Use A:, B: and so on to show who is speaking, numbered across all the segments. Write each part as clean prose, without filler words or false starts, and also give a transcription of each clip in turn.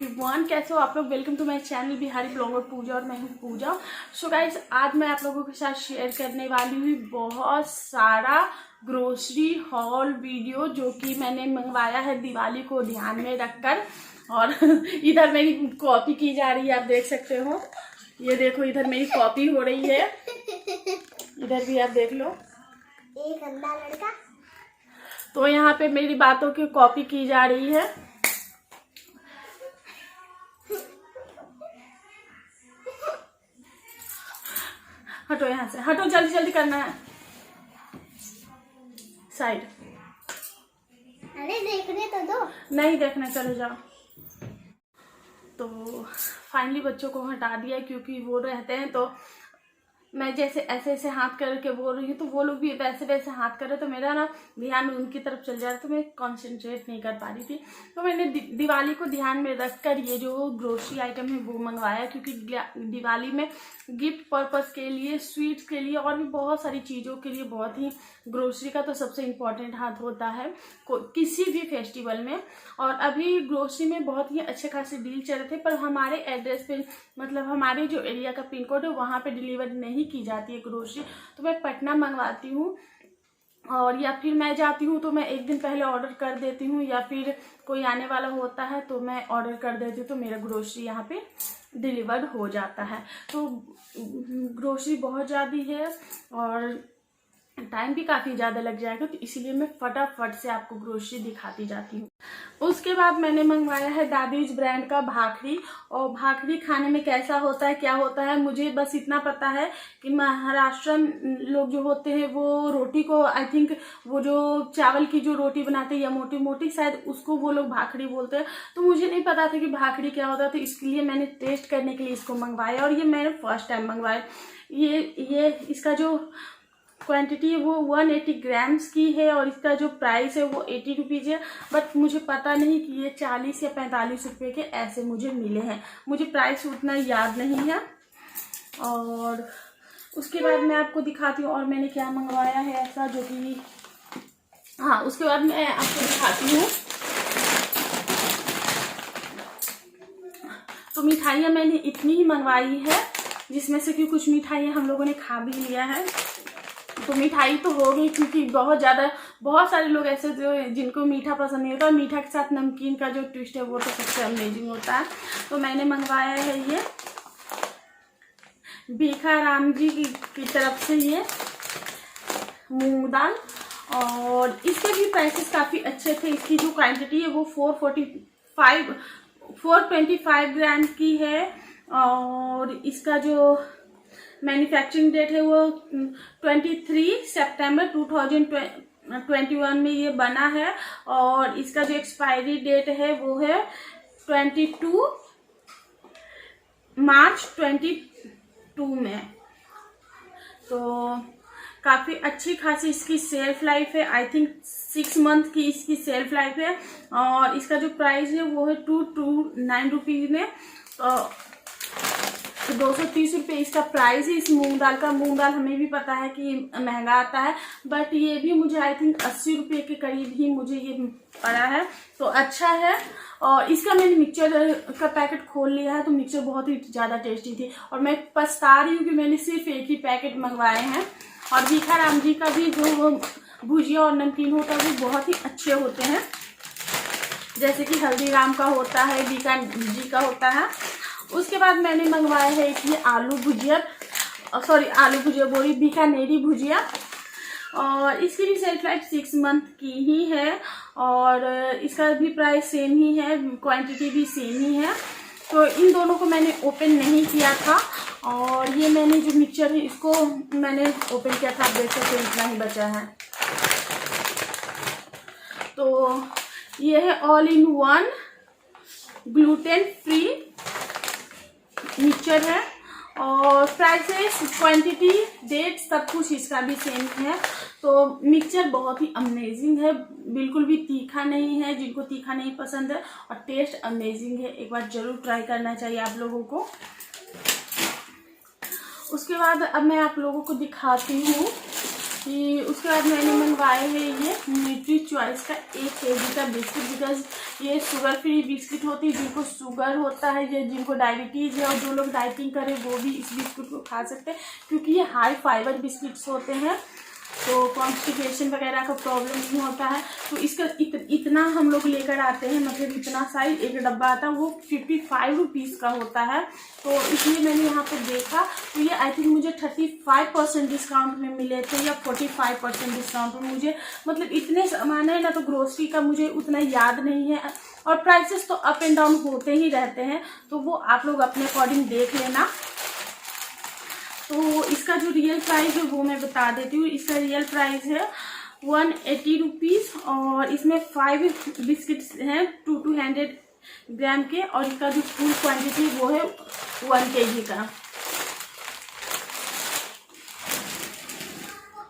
A: Everyone, कैसे हो आप लोग। Welcome to my channel Bihari blogger Pooja और मैं हूँ पूजा। सो गाइज, आज मैं आप लोगों के साथ शेयर करने वाली हूँ बहुत सारा ग्रोसरी हॉल वीडियो जो कि मैंने मंगवाया है दिवाली को ध्यान में रखकर। और इधर मेरी कॉपी की जा रही है, आप देख सकते हो। ये देखो, इधर मेरी कॉपी हो रही है, इधर भी आप देख लो।
B: एक गंदा लड़का।
A: तो यहाँ पे मेरी बातों की कॉपी की जा रही है। हटो यहाँ से, हटो, जल्दी जल्दी करना है। साइड।
B: अरे देखने तो दो।
A: नहीं देखना, चले जाओ। तो फाइनली बच्चों को हटा दिया क्योंकि वो रहते हैं, तो मैं जैसे ऐसे ऐसे हाथ करके बोल रही हूँ तो वो लोग भी वैसे वैसे हाथ कर रहे, तो मेरा ना ध्यान उनकी तरफ चल जा रहा, तो मैं कंसंट्रेट नहीं कर पा रही थी। तो मैंने दिवाली को ध्यान में रखकर ये जो ग्रोसरी आइटम है वो मंगवाया, क्योंकि दिवाली में गिफ्ट पर्पस के लिए, स्वीट्स के लिए और भी बहुत सारी चीज़ों के लिए बहुत ही ग्रोसरी का तो सबसे इम्पोर्टेंट हाथ होता है किसी भी फेस्टिवल में। और अभी ग्रोसरी में बहुत ही अच्छे खासे डील चल रहे थे, पर हमारे एड्रेस पे, मतलब हमारे जो एरिया का पिन कोड है वहाँ पे डिलीवर नहीं की जाती है ग्रोसरी। तो मैं पटना मंगवाती हूँ, और या फिर मैं जाती हूँ तो मैं एक दिन पहले ऑर्डर कर देती हूँ, या फिर कोई आने वाला होता है तो मैं ऑर्डर कर देती हूँ, तो मेरा ग्रोसरी यहाँ पे डिलीवर हो जाता है। तो ग्रोसरी बहुत ज़्यादा है और टाइम भी काफ़ी ज़्यादा लग जाएगा, तो इसीलिए मैं फटाफट से आपको ग्रोसरी दिखाती जाती हूँ। उसके बाद मैंने मंगवाया है दादीज ब्रांड का भाखड़ी। और भाखड़ी खाने में कैसा होता है, क्या होता है, मुझे बस इतना पता है कि महाराष्ट्रन लोग जो होते हैं वो रोटी को, आई थिंक वो जो चावल की जो रोटी बनाते हैं या मोटी मोटी, शायद उसको वो लोग भाखड़ी बोलते हैं। तो मुझे नहीं पता था कि भाखड़ी क्या होता है, तो इसके लिए मैंने टेस्ट करने के लिए इसको मंगवाया, और ये मैंने फर्स्ट टाइम मंगवाया। ये इसका जो क्वांटिटी है वो 180 ग्राम्स की है, और इसका जो प्राइस है वो 80 रुपीज़ है। बट मुझे पता नहीं कि ये 40 या 45 रुपये के ऐसे मुझे मिले हैं, मुझे प्राइस उतना याद नहीं है। और उसके बाद मैं आपको दिखाती हूँ और मैंने क्या मंगवाया है ऐसा जो कि, हाँ, उसके बाद मैं आपको दिखाती हूँ। तो मिठाइयाँ मैंने इतनी ही मंगवाई है, जिसमें से कि कुछ मिठाइयाँ हम लोगों ने खा भी लिया है। तो मिठाई तो हो गई, क्योंकि बहुत सारे लोग ऐसे जो जिनको मीठा पसंद नहीं होता, मीठा के साथ नमकीन का जो ट्विस्ट है वो तो सबसे अमेजिंग होता है। तो मैंने मंगवाया है ये भीखा राम जी की तरफ से ये मूंग दाल, और इसके भी प्राइसेस काफ़ी अच्छे थे। इसकी जो क्वांटिटी है वो 425 ग्राम की है, और इसका जो मैन्युफैक्चरिंग डेट है वो 23 सितंबर 2021 में ये बना है, और इसका जो एक्सपायरी डेट है वो है 22 मार्च 2022 में। तो काफ़ी अच्छी खासी इसकी सेल्फ लाइफ है, आई थिंक 6 मंथ की इसकी सेल्फ लाइफ है। और इसका जो प्राइस है वो है 229 रुपीज़ में, 230 रुपये इसका प्राइस है इस मूंग दाल का। मूंग दाल हमें भी पता है कि महंगा आता है, बट ये भी मुझे आई थिंक 80 रुपये के करीब ही मुझे ये पड़ा है, तो अच्छा है। और इसका मैंने मिक्सचर का पैकेट खोल लिया है, तो मिक्सचर बहुत ही ज़्यादा टेस्टी थी, और मैं पछता रही हूँ कि मैंने सिर्फ एक ही पैकेट मंगवाए हैं। और भीखा राम जी का भी जो भुजिया और नमकीन होता है वो बहुत ही अच्छे होते हैं, जैसे कि हल्दीराम का होता है, भीखा जी का होता है। उसके बाद मैंने मंगवाया है ये आलू भुजिया बोली, बीकानेरी भुजिया, और इसकी भी सेल्फ लाइफ 6 मंथ की ही है, और इसका भी प्राइस सेम ही है, क्वांटिटी भी सेम ही है। तो इन दोनों को मैंने ओपन नहीं किया था, और ये मैंने जो मिक्सचर है इसको मैंने ओपन किया था, आप देख सकते हैं इतना ही बचा है। तो ये है all in one gluten free mixture है, और प्राइसेस, क्वांटिटी, डेट सब कुछ इसका भी सेम है। तो मिक्सचर बहुत ही अमेजिंग है, बिल्कुल भी तीखा नहीं है, जिनको तीखा नहीं पसंद है, और टेस्ट अमेजिंग है, एक बार जरूर ट्राई करना चाहिए आप लोगों को। उसके बाद अब मैं आप लोगों को दिखाती हूँ कि उसके बाद मैंने मंगवाए हैं ये न्यूट्री चॉइस का 1 kg का बिस्किट, बिकॉज ये शुगर फ्री बिस्किट होती है, जिनको शुगर होता है या जिनको डायबिटीज़ है और जो लोग डाइटिंग करें वो भी इस बिस्कुट को खा सकते हैं, क्योंकि ये हाई फाइबर बिस्किट्स होते हैं, तो कॉन्स्टिपेशन वगैरह का प्रॉब्लम नहीं होता है। तो इसका इतना हम लोग लेकर आते हैं, मतलब इतना साइज एक डब्बा आता है, वो 55 रुपीज़ का होता है। तो इसलिए मैंने यहाँ पे देखा, तो ये आई थिंक मुझे 35% डिस्काउंट में मिले थे या 45% डिस्काउंट में। मुझे मतलब इतने सामान है ना, तो ग्रोसरी का मुझे उतना याद नहीं है, और प्राइसेस तो अप एंड डाउन होते ही रहते हैं, तो वो आप लोग अपने अकॉर्डिंग देख लेना। तो इसका जो रियल प्राइस है वो मैं बता देती हूँ। इसका रियल प्राइस है 180 रुपीज़, और इसमें 5 बिस्किट्स हैं 200 ग्राम के, और इसका जो फुल क्वांटिटी वो है 1 kg का।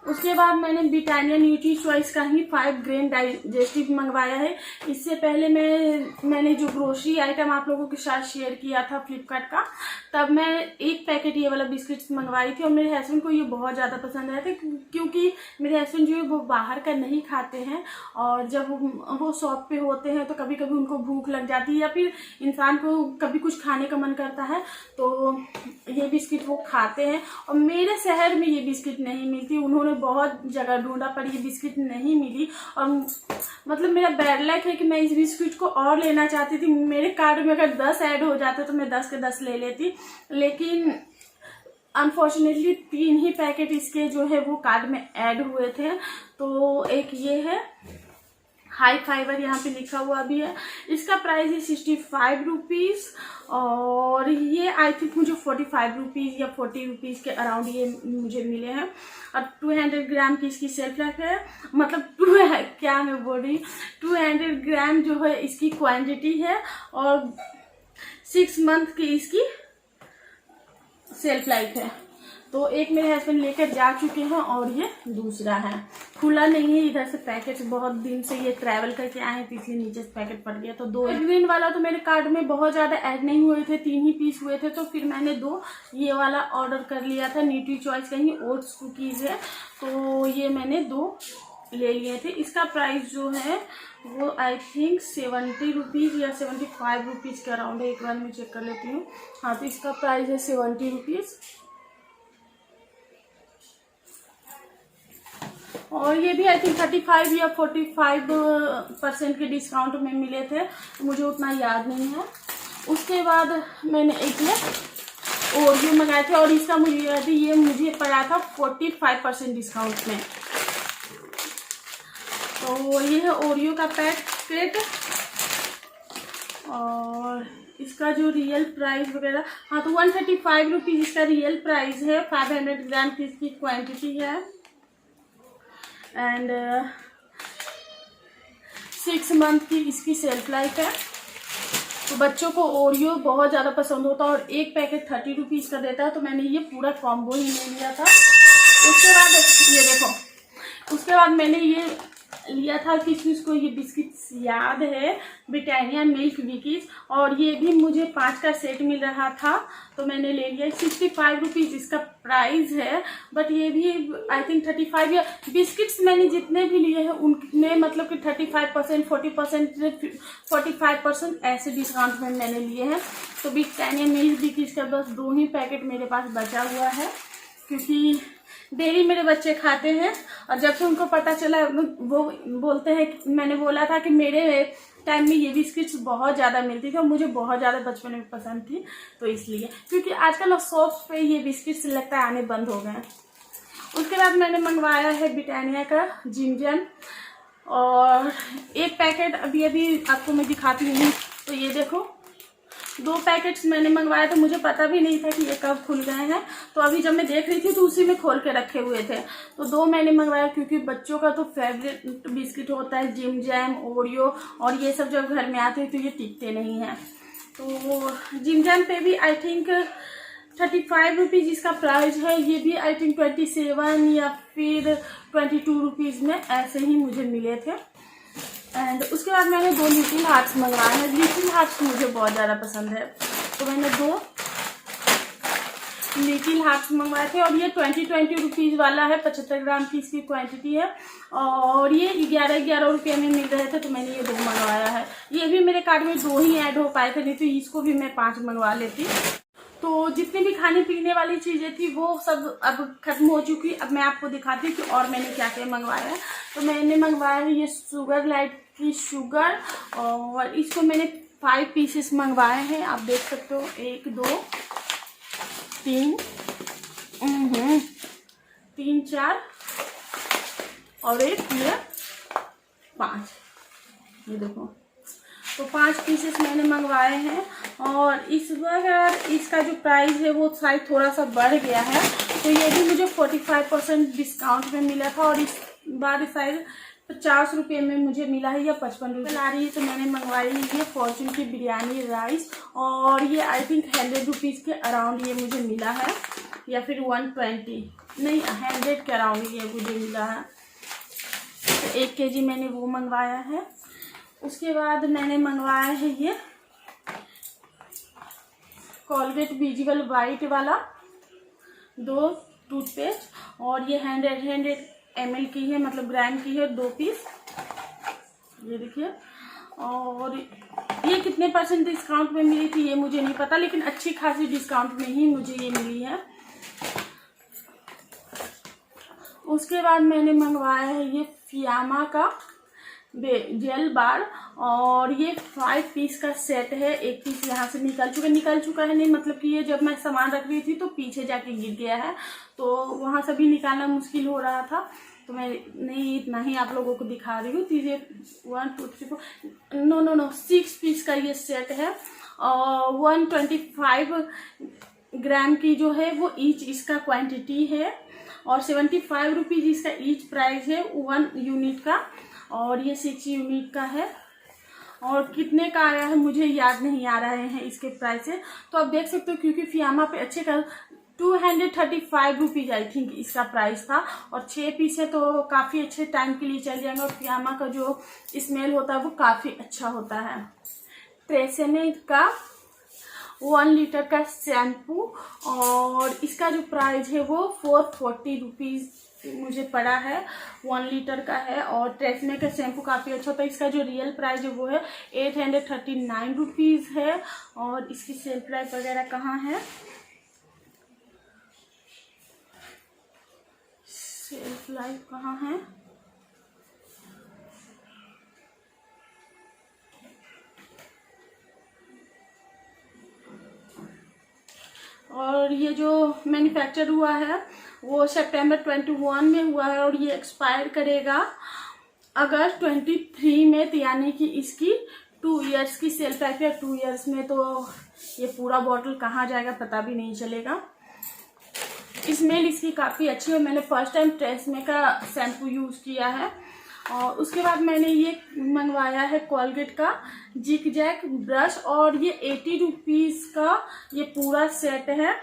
A: उसके बाद मैंने ब्रिटानिया न्यूट्री चॉइस का ही 5 ग्रेन डाइजेस्टिव मंगवाया है। इससे पहले मैंने जो ग्रोसरी आइटम आप लोगों के साथ शेयर किया था फ्लिपकार्ट का, तब मैं एक पैकेट ये वाला बिस्किट्स मंगवाई थी, और मेरे हस्बैंड को ये बहुत ज़्यादा पसंद आए थे, क्योंकि मेरे हस्बैंड जो है वो बाहर का नहीं खाते हैं, और जब वो शॉप पे होते हैं तो कभी कभी उनको भूख लग जाती है, या फिर इंसान को कभी कुछ खाने का मन करता है, तो ये बिस्किट वो खाते हैं। और मेरे शहर में ये बिस्किट नहीं मिलती, उन्होंने बहुत जगह ढूंढा पर ये बिस्किट नहीं मिली, और मतलब मेरा बैड लक है कि मैं इस बिस्किट को और लेना चाहती थी। मेरे कार्ड में अगर 10 ऐड हो जाते तो मैं 10 के 10 ले लेती, लेकिन अनफॉर्चुनेटली 3 ही पैकेट इसके जो है वो कार्ड में ऐड हुए थे। तो एक ये है हाई फाइबर, यहाँ पे लिखा हुआ भी है। इसका प्राइस है 65 रुपीज़, और ये आई थिंक मुझे 45 रुपीज़ या 40 रुपीज़ के अराउंड ये मुझे मिले हैं। और 200 ग्राम की इसकी सेल्फ लाइफ है, मतलब 200 ग्राम जो है इसकी क्वांटिटी है, और 6 मंथ की इसकी सेल्फ लाइफ है। तो एक मेरे हस्बैंड लेकर जा चुके हैं, और ये दूसरा है, खुला नहीं है इधर से पैकेट, बहुत दिन से ये ट्रैवल करके आए हैं, इसलिए नीचे से पैकेट पड़ गया। तो 2 ग्रीन वाला तो मेरे कार्ड में बहुत ज़्यादा ऐड नहीं हुए थे, 3 ही पीस हुए थे, तो फिर मैंने 2 ये वाला ऑर्डर कर लिया था। न्यूट्री चॉइस का ही ओट्स कुकीज़ है, तो ये मैंने 2 ले लिए थे। इसका प्राइस जो है वो आई थिंक 70 रुपीज़ या 75 रुपीज़ के अराउंड है। एक बार मैं चेक कर लेती हूँ। हाँ, तो इसका प्राइस है 70 रुपीज़, और ये भी आई थिंक 35 या 45% के डिस्काउंट में मिले थे, मुझे उतना याद नहीं है। उसके बाद मैंने एक ये ओरियो मंगाए थे, और इसका मुझे पड़ा था 45% डिस्काउंट में। तो ये है ओरियो का पैकेट, और इसका जो रियल प्राइस वगैरह, हाँ, तो 135 रुपीज़ इसका रियल प्राइस है। 500 ग्राम की इसकी क्वांटिटी है, एंड 6 मंथ की इसकी सेल्फ लाइफ है। तो बच्चों को ओरियो बहुत ज़्यादा पसंद होता है, और एक पैकेट 30 रुपीज़ का देता है, तो मैंने ये पूरा कॉम्बो ही ले लिया था। उसके बाद ये देखो, उसके बाद मैंने ये लिया था, किसी को ये बिस्किट्स याद है, ब्रिटानिया मिल्क बिकीज, और ये भी मुझे 5 का सेट मिल रहा था, तो मैंने ले लिया। 65 रुपीज़ इसका प्राइस है, बट ये भी आई थिंक 35 या बिस्किट्स मैंने जितने भी लिए हैं उनमें मतलब कि 35%, 40%, 45% ऐसे डिस्काउंट में मैंने लिए हैं। तो ब्रिटानिया मिल्क बिकीज का बस 2 ही पैकेट मेरे पास बचा हुआ है, क्योंकि डेली मेरे बच्चे खाते हैं, और जब से उनको पता चला वो बोलते हैं, मैंने बोला था कि मेरे टाइम में ये बिस्किट्स बहुत ज़्यादा मिलती थी, और मुझे बहुत ज़्यादा बचपन में पसंद थी, तो इसलिए, क्योंकि आजकल शॉप्स पे ये बिस्किट्स लगता है आने बंद हो गए हैं। उसके बाद मैंने मंगवाया है ब्रिटानिया का जिमजम, और एक पैकेट अभी आपको मैं दिखाती हूँ। तो ये देखो, 2 पैकेट्स मैंने मंगवाए थे, मुझे पता भी नहीं था कि ये कब खुल गए हैं, तो अभी जब मैं देख रही थी तो उसी में खोल के रखे हुए थे। तो 2 मैंने मंगवाया, क्योंकि बच्चों का तो फेवरेट बिस्किट होता है जिम जैम, ओरियो, और ये सब जब घर में आते हैं तो ये टिकते नहीं हैं। तो जिम जैम पे भी आई थिंक 35 रुपीज़ इसका प्राइस है, ये भी आई थिंक 27 या फिर 22 रुपीज़ में ऐसे ही मुझे मिले थे। एंड उसके बाद मैंने 2 लिटिल हार्ट्स मंगवाए हैं। लिटिल हार्ट्स मुझे बहुत ज़्यादा पसंद है, तो मैंने 2 लिटिल हार्ट्स मंगवाए थे, और ये 20 रुपीज़ वाला है, 75 ग्राम की इसकी क्वांटिटी है। और ये 11-11 रुपये में मिल रहे थे, तो मैंने ये 2 मंगवाया है। ये भी मेरे कार्ट में 2 ही ऐड हो पाए थे, नहीं तो इसको भी मैं 5 मंगवा लेती। तो जितनी भी खाने पीने वाली चीज़ें थी वो सब अब खत्म हो चुकी। अब मैं आपको दिखाती हूँ कि और मैंने क्या क्या मंगवाया है। तो मैंने मंगवाया है ये शुगर लाइट की शुगर, और इसको मैंने 5 पीसेस मंगवाए हैं। आप देख सकते हो 1 2 3 3 4 और एक ये 5, ये देखो। तो 5 पीसेस मैंने मंगवाए हैं। और इस बार इसका जो प्राइस है वो शायद थोड़ा सा बढ़ गया है, तो ये भी मुझे 45% डिस्काउंट में मिला था, और इस बार शायद 50 रुपये में मुझे मिला है या 55 रुपये ला रही है। तो मैंने मंगवाई है फॉर्चून की बिरयानी राइस, और ये आई थिंक 100 रुपीज़ के अराउंड ये मुझे मिला है, या फिर 120 नहीं 100 के अराउंड ये मुझे मिला है। तो 1 kg मैंने वो मंगवाया है। उसके बाद मैंने मंगवाया है ये कोलगेट विजिबल वाइट वाला 2 टूथपेस्ट, और ये 100 ml की है, मतलब ग्राम की है, 2 पीस, ये देखिए। और ये कितने % डिस्काउंट में मिली थी ये मुझे नहीं पता, लेकिन अच्छी खासी डिस्काउंट में ही मुझे ये मिली है। उसके बाद मैंने मंगवाया है ये फियामा का जेल बार, और ये 5 पीस का सेट है। 1 पीस यहाँ से निकल चुका है, नहीं मतलब कि ये जब मैं सामान रख रही थी तो पीछे जाके गिर गया है, तो वहाँ से भी निकालना मुश्किल हो रहा था, तो मैं नहीं इतना ही आप लोगों को दिखा रही हूँ। तो ये 1 2 3 4 नो 6 पीस का ये सेट है, और 125 ग्राम की जो है वो ईच इसका क्वांटिटी है, और 75 रुपीज़ इसका ईच प्राइस है 1 यूनिट का, और ये 6 यूनिट का है। और कितने का आया है मुझे याद नहीं आ रहे हैं इसके प्राइस है, तो आप देख सकते हो, क्योंकि फियामा पे अच्छे का 235 रुपीज़ आई थिंक इसका प्राइस था, और 6 पीस है तो काफ़ी अच्छे टाइम के लिए चल जाएंगे। और फियामा का जो स्मेल होता है वो काफ़ी अच्छा होता है। ट्रेसेमे का 1 लीटर का शैम्पू, और इसका जो प्राइस है वो 440 रुपीज़ मुझे पड़ा है, 1 लीटर का है। और ट्रेसेमे का शैम्पू काफ़ी अच्छा होता है। इसका जो रियल प्राइस है वो है 839 रुपीज़ है। और इसकी सेल प्राइस वगैरह कहाँ है, सेल लाइफ कहाँ है, और ये जो मैन्युफैक्चर हुआ है वो सितंबर 21 में हुआ है, और ये एक्सपायर करेगा अगस्त 23 में, तो यानी कि इसकी 2 इयर्स की सेल लाइफ है। 2 इयर्स में तो ये पूरा बॉटल कहाँ जाएगा पता भी नहीं चलेगा। स्मेल इसकी काफ़ी अच्छी है। मैंने फर्स्ट टाइम ट्रेसेमे का शैम्पू यूज़ किया है। और उसके बाद मैंने ये मंगवाया है कोलगेट का जिग जैग ब्रश, और ये 80 रुपीज़ का ये पूरा सेट है।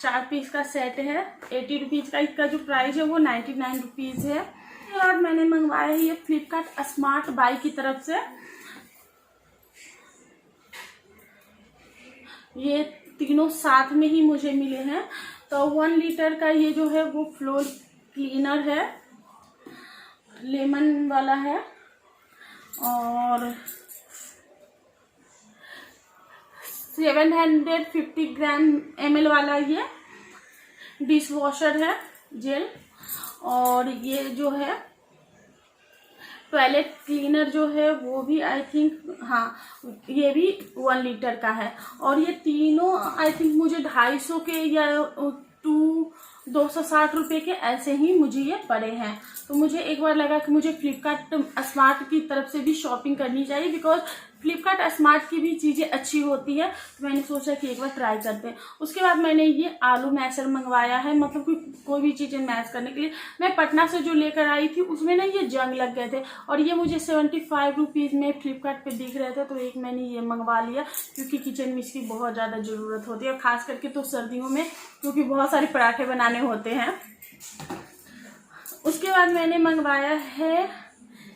A: 4 पीस का सेट है, 80 रुपीज़ का। इसका जो प्राइस है वो 99 रुपीज़ है। और मैंने मंगवाया है ये फ्लिपकार्ट स्मार्ट बाई की तरफ से। ये तीनों साथ में ही मुझे मिले हैं। तो 1 लीटर का ये जो है वो फ्लोर क्लीनर है, लेमन वाला है, और 750 ग्राम ml वाला ये डिश वॉशर है जेल। और ये जो है टॉयलेट क्लीनर जो है वो भी आई थिंक, हाँ ये भी 1 लीटर का है। और ये तीनों आई थिंक मुझे 250 के या 260 रुपये के ऐसे ही मुझे ये पड़े हैं। तो मुझे एक बार लगा कि मुझे फ्लिपकार्ट स्मार्ट की तरफ से भी शॉपिंग करनी चाहिए, बिकॉज फ्लिपकार्ट स्मार्ट की भी चीज़ें अच्छी होती है। तो मैंने सोचा कि एक बार ट्राई करते हैं। उसके बाद मैंने ये आलू मैशर मंगवाया है, मतलब कोई भी चीज़ें मैश करने के लिए। मैं पटना से जो लेकर आई थी उसमें ना ये जंग लग गए थे, और ये मुझे 75 रुपीज़ में फ्लिपकार्ट पे दिख रहे थे, तो एक मैंने ये मंगवा लिया, क्योंकि किचन में इसकी बहुत ज़्यादा ज़रूरत होती है, और ख़ास करके तो सर्दियों में, क्योंकि बहुत सारे पराठे बनाने होते हैं। उसके बाद मैंने मंगवाया है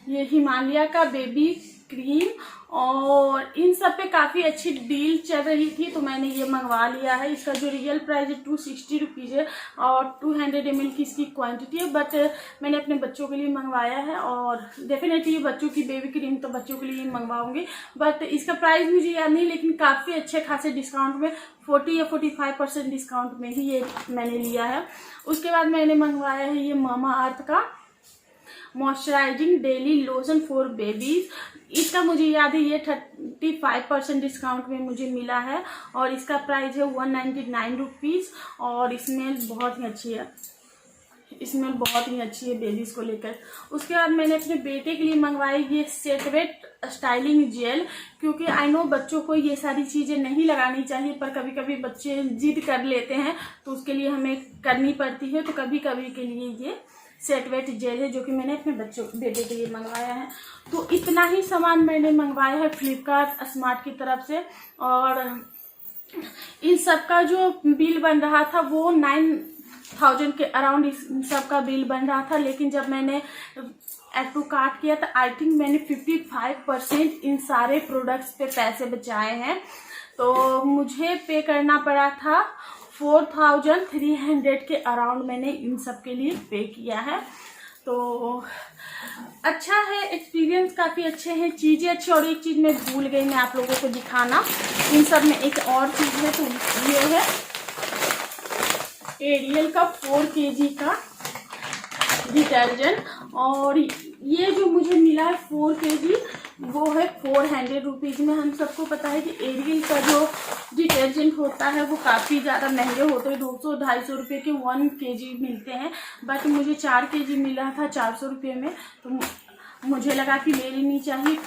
A: ये हिमालय का बेबी क्रीम, और इन सब पे काफ़ी अच्छी डील चल रही थी तो मैंने ये मंगवा लिया है। इसका जो रियल प्राइस है 260 रुपीज़ है और 200 ml की इसकी क्वांटिटी है, बट मैंने अपने बच्चों के लिए मंगवाया है और डेफिनेटली बच्चों की बेबी क्रीम तो बच्चों के लिए मंगवाऊंगी, बट इसका प्राइस मुझे याद नहीं, लेकिन काफ़ी अच्छे खासे डिस्काउंट में 40 या 45% डिस्काउंट में ही ये मैंने लिया है। उसके बाद मैंने मंगवाया है ये मामा अर्थ का moisturising daily lotion for babies. इसका मुझे याद है ये 35% डिस्काउंट में मुझे मिला है और इसका प्राइस है 199 रुपीज़ और स्मेल बहुत ही अच्छी है, स्मेल बहुत ही अच्छी है बेबीज को लेकर। उसके बाद मैंने अपने बेटे के लिए मंगवाई ये सेटवेट स्टाइलिंग जेल, क्योंकि आई नो बच्चों को ये सारी चीज़ें नहीं लगानी चाहिए, पर कभी कभी बच्चे जिद कर लेते हैं तो उसके लिए हमें करनी पड़ती है, तो कभी कभी के लिए ये सेटवेट जेल है जो कि मैंने अपने बेटे के लिए मंगवाया है। तो इतना ही सामान मैंने मंगवाया है फ्लिपकार्ट स्मार्ट की तरफ से, और इन सब का जो बिल बन रहा था वो 9,000 के अराउंड इस सब का बिल बन रहा था, लेकिन जब मैंने ऐड टू कार्ट किया तो आई थिंक मैंने 55% इन सारे प्रोडक्ट्स पे पैसे बचाए हैं। तो मुझे पे करना पड़ा था 4,300 के अराउंड मैंने इन सब के लिए पे किया है। तो अच्छा है, एक्सपीरियंस काफ़ी अच्छे हैं, चीज़ें अच्छी। और एक चीज़ मैं भूल गई मैं आप लोगों को दिखाना, इन सब में एक और चीज़ है, तो ये है एरियल का 4 kg का डिटर्जेंट, और ये जो मुझे मिला है 4 kg वो है 400 रुपीज़ में। हम सबको पता है कि एरियल का जो डिटर्जेंट होता है वो काफ़ी ज़्यादा महंगे होते हैं, 200-250 रुपये के 1 kg मिलते हैं, बट मुझे 4 kg मिला था 400 रुपये में, तो मुझे लगा कि ले लेनी चाहिए,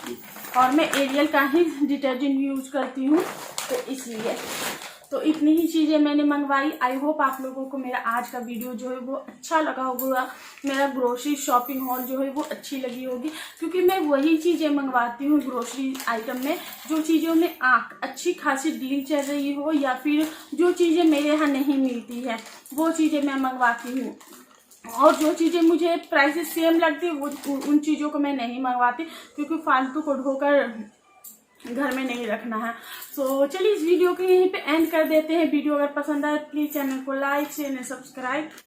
A: और मैं एरियल का ही डिटर्जेंट यूज करती हूँ तो इसलिए। तो इतनी ही चीज़ें मैंने मंगवाई। आई होप आप लोगों को मेरा आज का वीडियो जो है वो अच्छा लगा होगा, मेरा ग्रोसरी शॉपिंग हॉल जो है वो अच्छी लगी होगी, क्योंकि मैं वही चीज़ें मंगवाती हूँ ग्रोसरी आइटम में जो चीज़ों में अच्छी खासी डील चल रही हो, या फिर जो चीज़ें मेरे यहाँ नहीं मिलती है वो चीज़ें मैं मंगवाती हूँ, और जो चीज़ें मुझे प्राइसेस सेम लगती है वो उन चीज़ों को मैं नहीं मंगवाती, क्योंकि फालतू को ढोकर घर में नहीं रखना है। तो चलिए इस वीडियो को यहीं पे एंड कर देते हैं। वीडियो अगर पसंद आए प्लीज़ चैनल को लाइक शेयर एंड सब्सक्राइब।